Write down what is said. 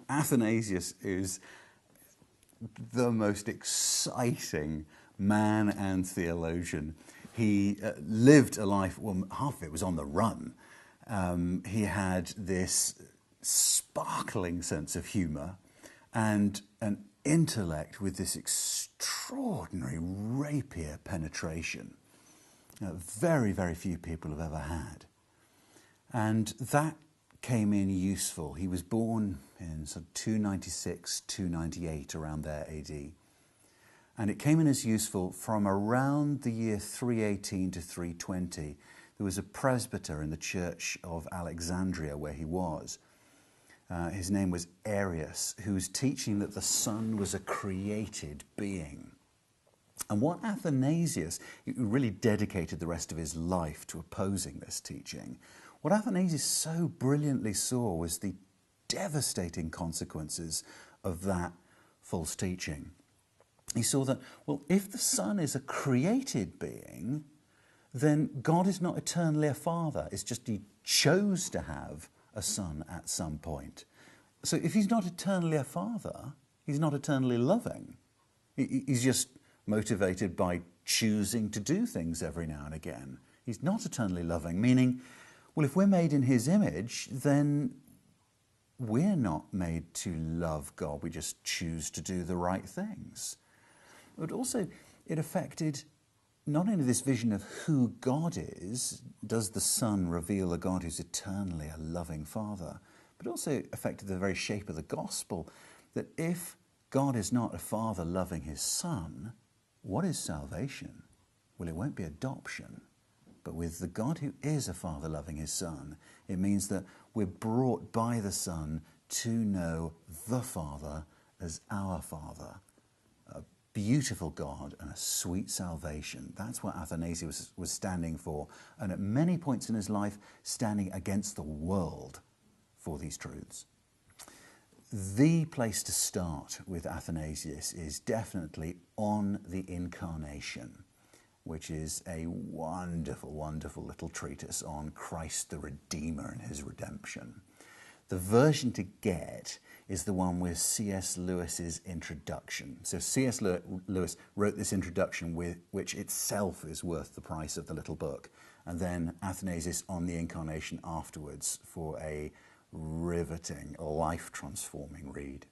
Athanasius is the most exciting man and theologian. He lived a life, well, half of it was on the run. He had this sparkling sense of humour and an intellect with this extraordinary rapier penetration. Very, very few people have ever had. And that came in useful. He was born in sort of 296, 298, around there AD. And it came in as useful from around the year 318 to 320. There was a presbyter in the church of Alexandria where he was. His name was Arius, who was teaching that the Son was a created being. And what Athanasius, he really dedicated the rest of his life to opposing this teaching. What Athanasius so brilliantly saw was the devastating consequences of that false teaching. He saw that, well, if the Son is a created being, then God is not eternally a father. It's just he chose to have a son at some point. So if he's not eternally a father, he's not eternally loving. He's just motivated by choosing to do things every now and again. He's not eternally loving, meaning, well, if we're made in his image, then we're not made to love God. We just choose to do the right things. But also, it affected not only this vision of who God is, does the Son reveal a God who's eternally a loving Father, but also affected the very shape of the gospel, that if God is not a Father loving his Son, what is salvation? Well, it won't be adoption, but with the God who is a Father loving his Son, it means that we're brought by the Son to know the Father as our Father. Beautiful God and a sweet salvation. That's what Athanasius was standing for, and at many points in his life standing against the world for these truths. The place to start with Athanasius is definitely on the Incarnation, which is a wonderful, wonderful little treatise on Christ the Redeemer and his redemption. The version to get is the one with C.S. Lewis's introduction. So C.S. Lewis wrote this introduction, which itself is worth the price of the little book, and then Athanasius on the Incarnation afterwards for a riveting, life-transforming read.